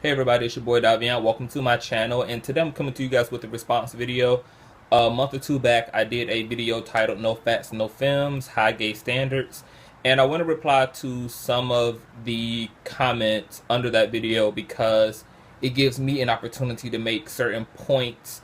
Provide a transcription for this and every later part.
Hey everybody, it's your boy Davian. Welcome to my channel, and today I'm coming to you guys with a response video. A month or two back, I did a video titled "No Fats, No Femmes: High Gay Standards," and I want to reply to some of the comments under that video because it gives me an opportunity to make certain points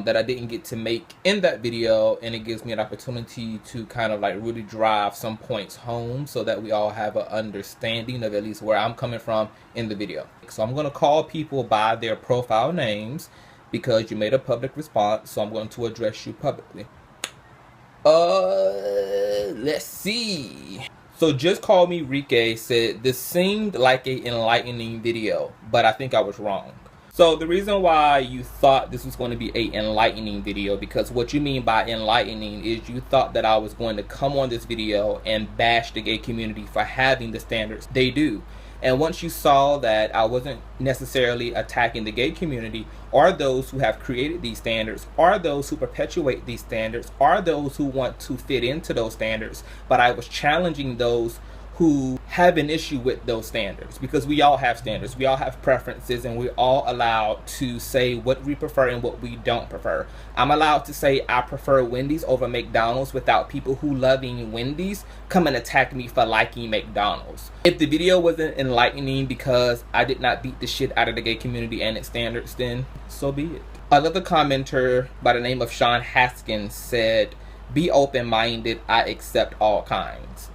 that I didn't get to make in that video, and it gives me an opportunity to kind of like really drive some points home so that we all have an understanding of at least where I'm coming from in the video. So I'm going to call people by their profile names because you made a public response, so I'm going to address you publicly. Let's see. So Just Call Me Rike said, this seemed like an enlightening video, but I think I was wrong. So the reason why you thought this was going to be an enlightening video, because what you mean by enlightening is you thought that I was going to come on this video and bash the gay community for having the standards they do. And once you saw that I wasn't necessarily attacking the gay community or those who have created these standards or those who perpetuate these standards or those who want to fit into those standards, but I was challenging those who have an issue with those standards, because we all have standards, we all have preferences, and we're all allowed to say what we prefer and what we don't prefer. I'm allowed to say I prefer Wendy's over McDonald's without people who loving Wendy's come and attack me for liking McDonald's. If the video wasn't enlightening because I did not beat the shit out of the gay community and its standards, then so be it. Another commenter by the name of Sean Haskins said, "Be open-minded, I accept all kinds."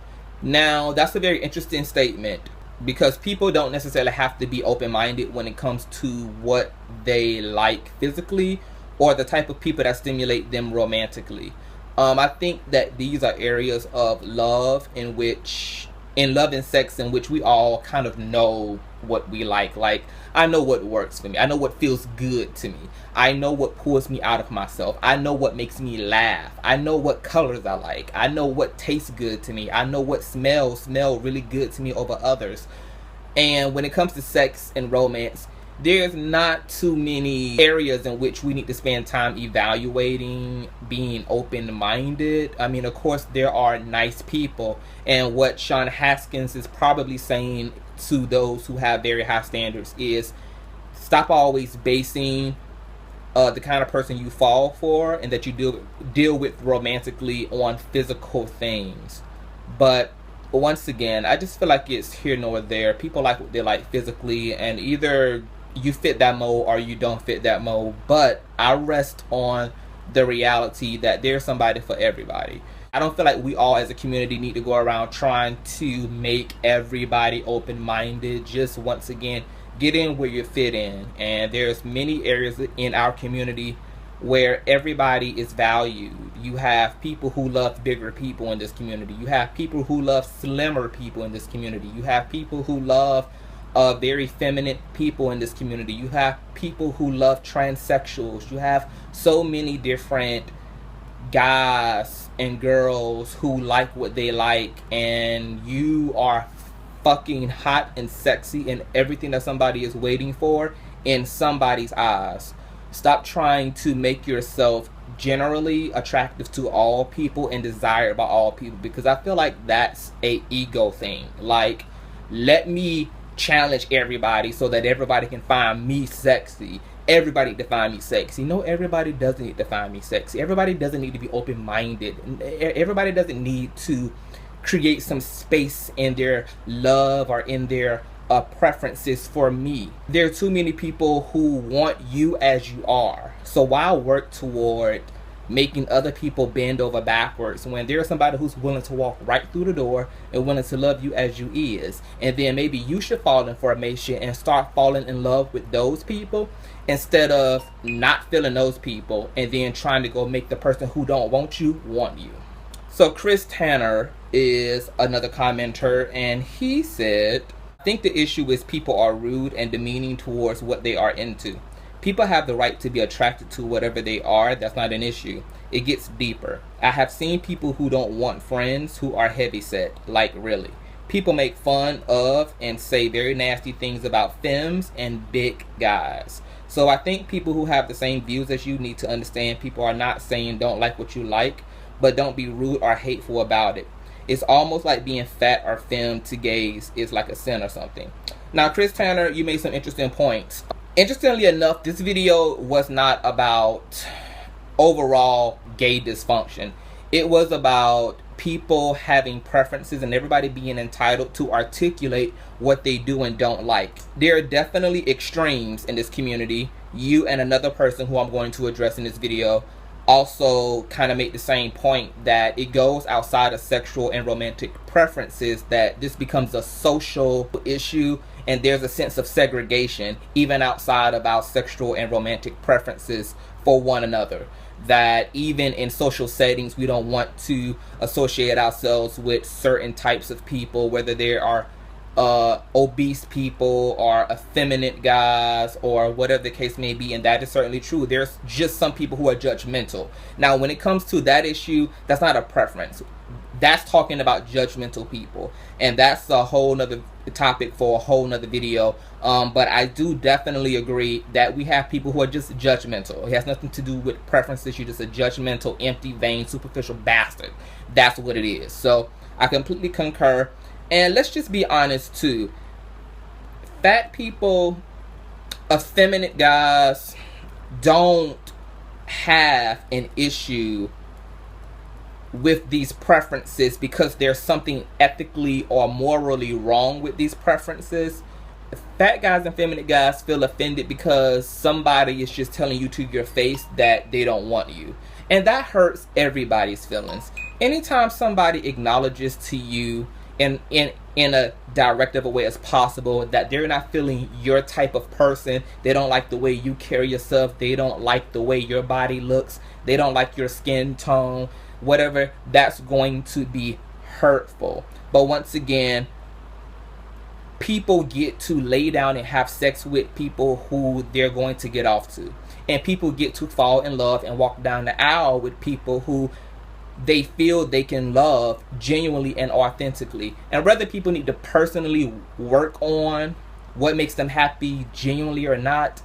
Now, that's a very interesting statement because people don't necessarily have to be open-minded when it comes to what they like physically or the type of people that stimulate them romantically. I think that these are areas of love in love and sex in which we all kind of know what we like. Like, I know what works for me. I know what feels good to me. I know what pulls me out of myself. I know what makes me laugh. I know what colors I like. I know what tastes good to me. I know what smell really good to me over others. And when it comes to sex and romance, there's not too many areas in which we need to spend time evaluating being open-minded. I mean, of course, there are nice people, and what Sean Haskins is probably saying to those who have very high standards is stop always basing the kind of person you fall for and that you deal with romantically on physical things. But once again, I just feel like it's here nor there. People like what they like physically, and either you fit that mold or you don't fit that mold. But I rest on the reality that there's somebody for everybody. I don't feel like we all as a community need to go around trying to make everybody open-minded. Just once again, get in where you fit in. And there's many areas in our community where everybody is valued. You have people who love bigger people in this community. You have people who love slimmer people in this community. You have people who love very feminine people in this community. You have people who love transsexuals. You have so many different guys and girls who like what they like, and you are fucking hot and sexy and everything that somebody is waiting for in somebody's eyes. Stop trying to make yourself generally attractive to all people and desired by all people, because I feel like that's a ego thing. Like, let me challenge everybody so that everybody can find me sexy. Everybody to find me sexy. No, everybody doesn't need to find me sexy. Everybody doesn't need to be open-minded. Everybody doesn't need to create some space in their love or in their preferences for me. There are too many people who want you as you are. So why work toward making other people bend over backwards when there's somebody who's willing to walk right through the door and willing to love you as you is? And then maybe you should fall in formation and start falling in love with those people instead of not feeling those people and then trying to go make the person who don't want you want you. So Chris Tanner is another commenter, and he said, "I think the issue is people are rude and demeaning towards what they are into. People have the right to be attracted to whatever they are. That's not an issue. It gets deeper. I have seen people who don't want friends who are heavyset. Like, really. People make fun of and say very nasty things about femmes and big guys. So I think people who have the same views as you need to understand people are not saying don't like what you like, but don't be rude or hateful about it. It's almost like being fat or femme to gays is like a sin or something. Now, Chris Tanner, you made some interesting points. Interestingly enough, this video was not about overall gay dysfunction. It was about people having preferences and everybody being entitled to articulate what they do and don't like. There are definitely extremes in this community. You and another person who I'm going to address in this video also kind of make the same point, that it goes outside of sexual and romantic preferences, that this becomes a social issue and there's a sense of segregation even outside of our sexual and romantic preferences for one another. That even in social settings, we don't want to associate ourselves with certain types of people, whether they are obese people or effeminate guys or whatever the case may be. And that is certainly true. There's just some people who are judgmental. Now, when it comes to that issue, that's not a preference. That's talking about judgmental people, and that's a whole nother topic for a whole nother video. But I do definitely agree that we have people who are just judgmental. It has nothing to do with preferences. You're just a judgmental, empty, vain, superficial bastard. That's what it is. So I completely concur. And let's just be honest too. Fat people, effeminate guys don't have an issue with these preferences because there's something ethically or morally wrong with these preferences. Fat guys and feminine guys feel offended because somebody is just telling you to your face that they don't want you, and that hurts everybody's feelings. Anytime somebody acknowledges to you in a direct of a way as possible that they're not feeling your type of person, they don't like the way you carry yourself, they don't like the way your body looks, they don't like your skin tone, whatever, that's going to be hurtful. But once again, people get to lay down and have sex with people who they're going to get off to, and people get to fall in love and walk down the aisle with people who they feel they can love genuinely and authentically. And whether people need to personally work on what makes them happy genuinely or not,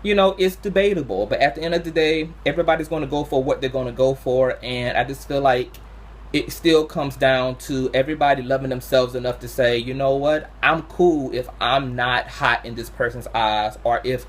you know, it's debatable. But at the end of the day, everybody's going to go for what they're going to go for. And I just feel like it still comes down to everybody loving themselves enough to say, you know what, I'm cool if I'm not hot in this person's eyes, or if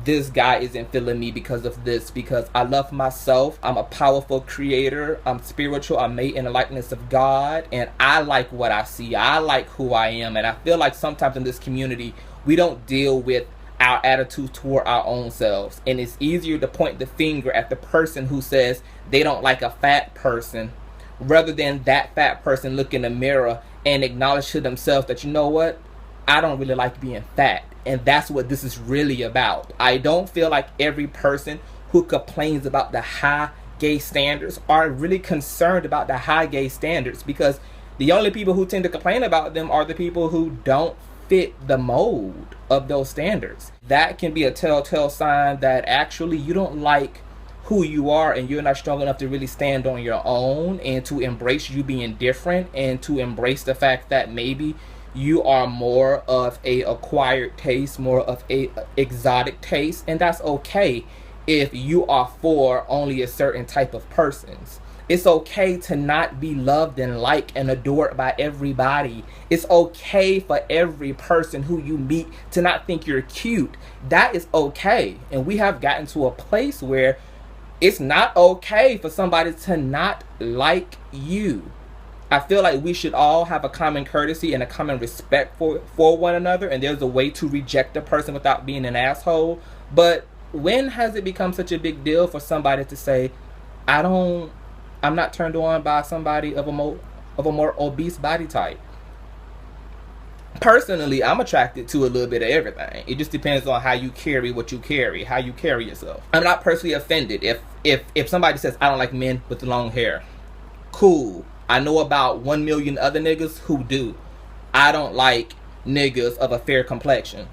this guy isn't feeling me because of this, because I love myself. I'm a powerful creator. I'm spiritual. I'm made in the likeness of God, and I like what I see. I like who I am. And I feel like sometimes in this community, we don't deal with our attitude toward our own selves, and it's easier to point the finger at the person who says they don't like a fat person, rather than that fat person look in the mirror and acknowledge to themselves that, you know what, I don't really like being fat. And that's what this is really about. I don't feel like every person who complains about the high gay standards are really concerned about the high gay standards, because the only people who tend to complain about them are the people who don't fit the mold of those standards. That can be a telltale sign that actually you don't like who you are, and you're not strong enough to really stand on your own and to embrace you being different, and to embrace the fact that maybe you are more of a acquired taste, more of a exotic taste, and that's okay if you are for only a certain type of persons. It's okay to not be loved and liked and adored by everybody. It's okay for every person who you meet to not think you're cute. That is okay. And we have gotten to a place where it's not okay for somebody to not like you. I feel like we should all have a common courtesy and a common respect for one another, and there's a way to reject a person without being an asshole. But when has it become such a big deal for somebody to say, I'm not turned on by somebody of a more obese body type? Personally, I'm attracted to a little bit of everything. It just depends on how you carry what you carry, how you carry yourself. I'm not personally offended if somebody says, I don't like men with long hair. Cool. I know about 1 million other niggas who do. I don't like niggas of a fair complexion.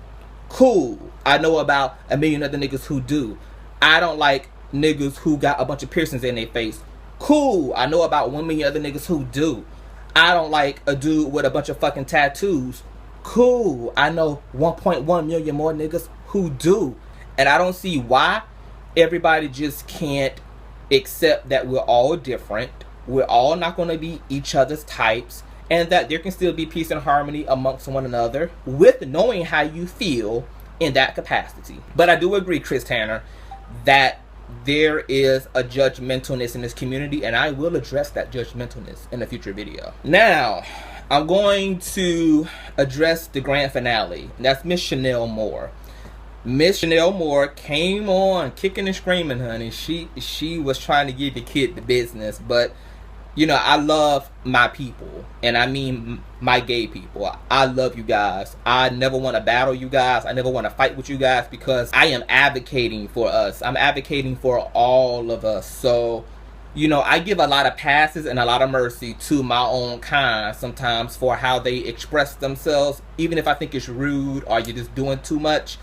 Cool. I know about 1 million other niggas who do. I don't like niggas who got a bunch of piercings in their face. Cool. I know about 1 million other niggas who do. I don't like a dude with a bunch of fucking tattoos. Cool. I know 1.1 million more niggas who do. And I don't see why everybody just can't accept that we're all different. we're all not going to be each other's types, and that there can still be peace and harmony amongst one another with knowing how you feel in that capacity. But I do agree, Chris Tanner, that there is a judgmentalness in this community, and I will address that judgmentalness in a future video. Now, I'm going to address the grand finale, and that's Miss Chanel Moore. Miss Chanel Moore came on kicking and screaming, honey. She was trying to give the kid the business, but you know, I love my people, and I mean my gay people. I love you guys. I never want to battle you guys. I never want to fight with you guys, because I am advocating for us. I'm advocating for all of us. So, you know, I give a lot of passes and a lot of mercy to my own kind sometimes for how they express themselves, even if I think it's rude or you're just doing too much.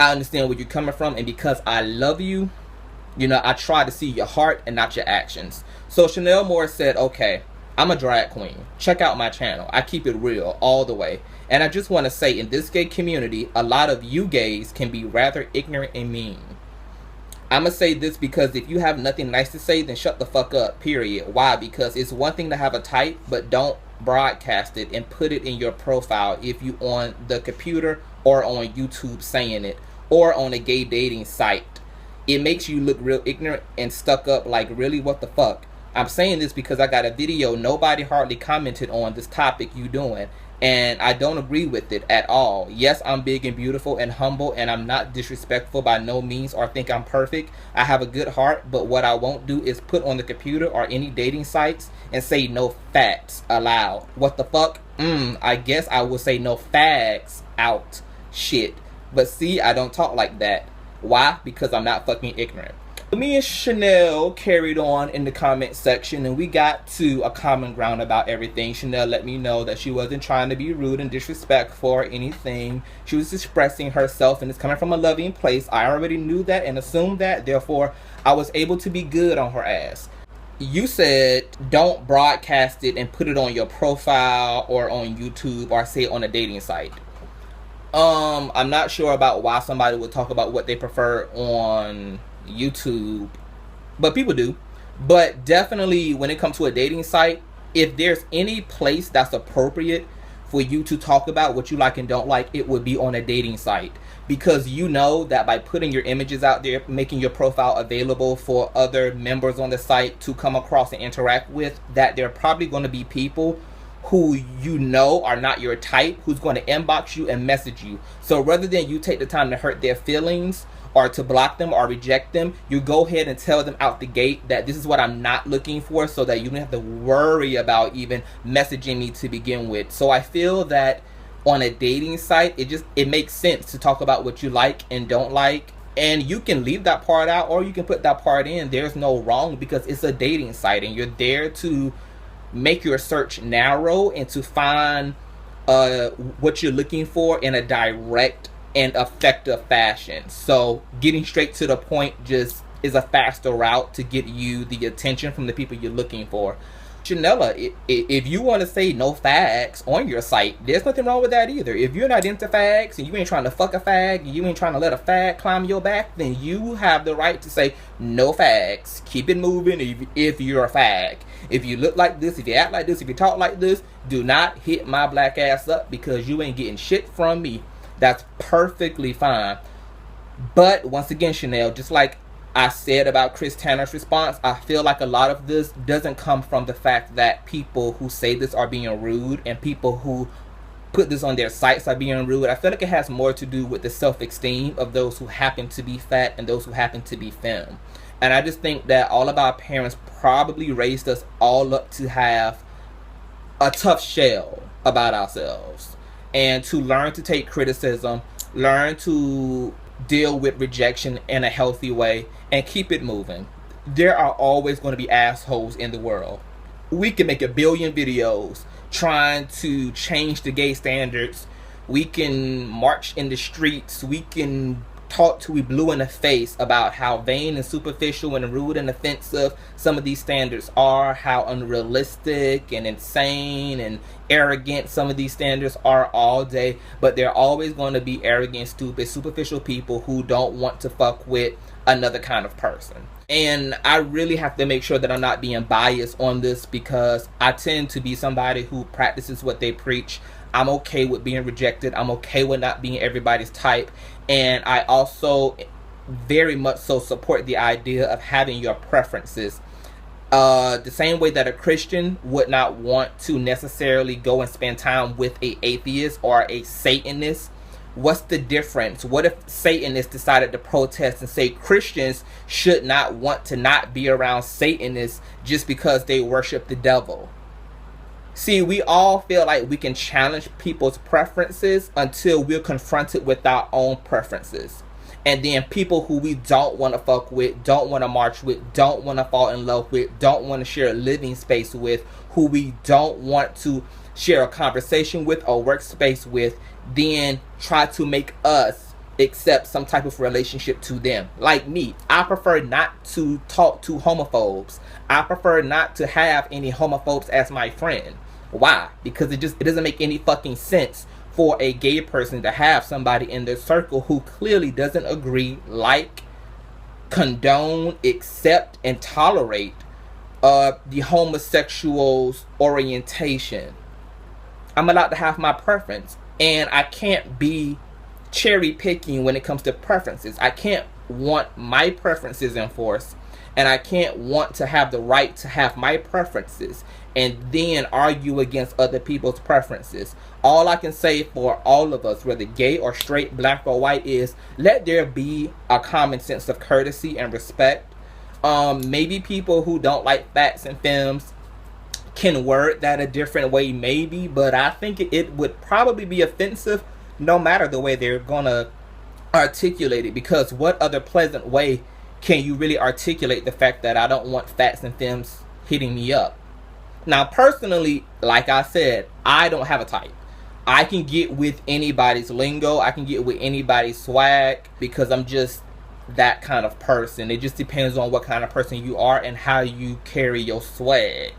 I understand where you're coming from, and because I love you, you know, I try to see your heart and not your actions. So Chanel Moore said, okay, I'm a drag queen. Check out my channel. I keep it real all the way. And I just want to say, in this gay community, a lot of you gays can be rather ignorant and mean. I'm going to say this because if you have nothing nice to say, then shut the fuck up, period. Why? Because it's one thing to have a type, but don't broadcast it and put it in your profile if you on the computer or on YouTube saying it, or on a gay dating site. It makes you look real ignorant and stuck up, like, really, what the fuck? I'm saying this because I got a video nobody hardly commented on this topic you doing, and I don't agree with it at all. Yes, I'm big and beautiful and humble, and I'm not disrespectful by no means or think I'm perfect. I have a good heart, but what I won't do is put on the computer or any dating sites and say no FATS allowed. What the fuck? I guess I will say no fags out. Shit. But see, I don't talk like that. Why? Because I'm not fucking ignorant. Me and Chanel carried on in the comment section, and we got to a common ground about everything. Chanel let me know that she wasn't trying to be rude and disrespectful or anything. She was expressing herself, and it's coming from a loving place. I already knew that and assumed that. Therefore, I was able to be good on her ass. You said don't broadcast it and put it on your profile or on YouTube or say it on a dating site. I'm not sure about why somebody would talk about what they prefer on YouTube, but people do. But definitely when it comes to a dating site, if there's any place that's appropriate for you to talk about what you like and don't like, it would be on a dating site, because you know that by putting your images out there, making your profile available for other members on the site to come across and interact with, that there are probably going to be people who you know are not your type, who's going to inbox you and message you. So rather than you take the time to hurt their feelings or to block them or reject them, you go ahead and tell them out the gate that this is what I'm not looking for, so that you don't have to worry about even messaging me to begin with. So I feel that on a dating site, it makes sense to talk about what you like and don't like, and you can leave that part out or you can put that part in. There's no wrong, because it's a dating site and you're there to make your search narrow and to find what you're looking for in a direct and effective fashion. So getting straight to the point just is a faster route to get you the attention from the people you're looking for. Chanella, if you want to say no fags on your site, there's nothing wrong with that either. If you're not into fags and you ain't trying to fuck a fag and you ain't trying to let a fag climb your back, then you have the right to say no fags. Keep it moving if you're a fag. If you look like this, if you act like this, if you talk like this, do not hit my black ass up, because you ain't getting shit from me. That's perfectly fine. But once again, Chanel, just like I said about Chris Tanner's response, I feel like a lot of this doesn't come from the fact that people who say this are being rude and people who put this on their sites are being rude. I feel like it has more to do with the self-esteem of those who happen to be fat and those who happen to be femme. And I just think that all of our parents probably raised us all up to have a tough shell about ourselves, and to learn to take criticism, learn to deal with rejection in a healthy way, and keep it moving. There are always going to be assholes in the world. We can make a billion videos trying to change the gay standards. We can march in the streets. We can taught to be blue in the face about how vain and superficial and rude and offensive some of these standards are, how unrealistic and insane and arrogant some of these standards are all day. But they're always going to be arrogant, stupid, superficial people who don't want to fuck with another kind of person. And I really have to make sure that I'm not being biased on this, because I tend to be somebody who practices what they preach. I'm okay with being rejected. I'm okay with not being everybody's type. And I also very much so support the idea of having your preferences. The same way that a Christian would not want to necessarily go and spend time with an atheist or a Satanist. What's the difference? What if Satanists decided to protest and say Christians should not want to not be around Satanists just because they worship the devil? See, we all feel like we can challenge people's preferences until we're confronted with our own preferences. And then people who we don't want to fuck with, don't want to march with, don't want to fall in love with, don't want to share a living space with, who we don't want to share a conversation with or workspace with, then try to make us accept some type of relationship to them. Like me, I prefer not to talk to homophobes. I prefer not to have any homophobes as my friend. Why? Because it doesn't make any fucking sense for a gay person to have somebody in their circle who clearly doesn't agree, like, condone, accept, and tolerate the homosexual's orientation. I'm allowed to have my preference, and I can't be cherry picking when it comes to preferences. I can't want my preferences enforced, and I can't want to have the right to have my preferences and then argue against other people's preferences. All I can say for all of us, whether gay or straight, black or white, is let there be a common sense of courtesy and respect. Maybe people who don't like FATS and FEMMES can word that a different way, maybe, but I think it would probably be offensive no matter the way they're gonna articulate it, because what other pleasant way can you really articulate the fact that I don't want FATS and FEMMES hitting me up? Now, personally, like I said, I don't have a type. I can get with anybody's lingo. I can get with anybody's swag, because I'm just that kind of person. It just depends on what kind of person you are and how you carry your swag.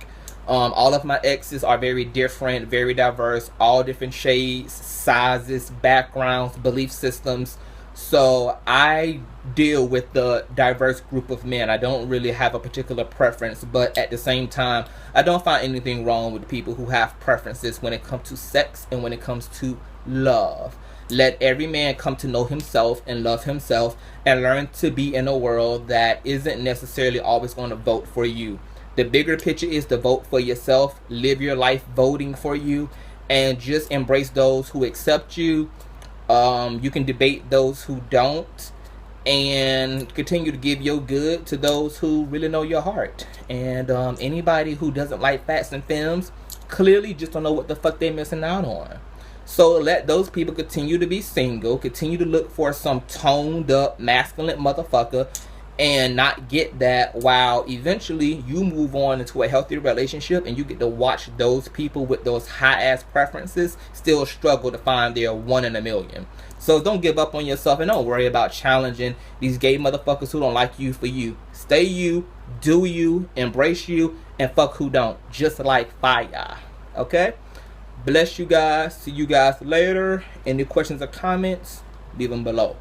All of my exes are very different, very diverse, all different shades, sizes, backgrounds, belief systems. So I deal with the diverse group of men. I don't really have a particular preference, but at the same time, I don't find anything wrong with people who have preferences when it comes to sex and when it comes to love. Let every man come to know himself and love himself and learn to be in a world that isn't necessarily always going to vote for you. The bigger picture is to vote for yourself, live your life voting for you, and just embrace those who accept you. You can debate those who don't, and continue to give your good to those who really know your heart. And anybody who doesn't like FATS and FEMMES clearly just don't know what the fuck they're missing out on. So let those people continue to be single, continue to look for some toned up masculine motherfucker, and not get that, while eventually you move on into a healthy relationship and you get to watch those people with those high ass preferences still struggle to find their one in a million. So don't give up on yourself, and don't worry about challenging these gay motherfuckers who don't like you for you. Stay you, do you, embrace you, and fuck who don't. Just like fire. Okay? Bless you guys. See you guys later. Any questions or comments, leave them below.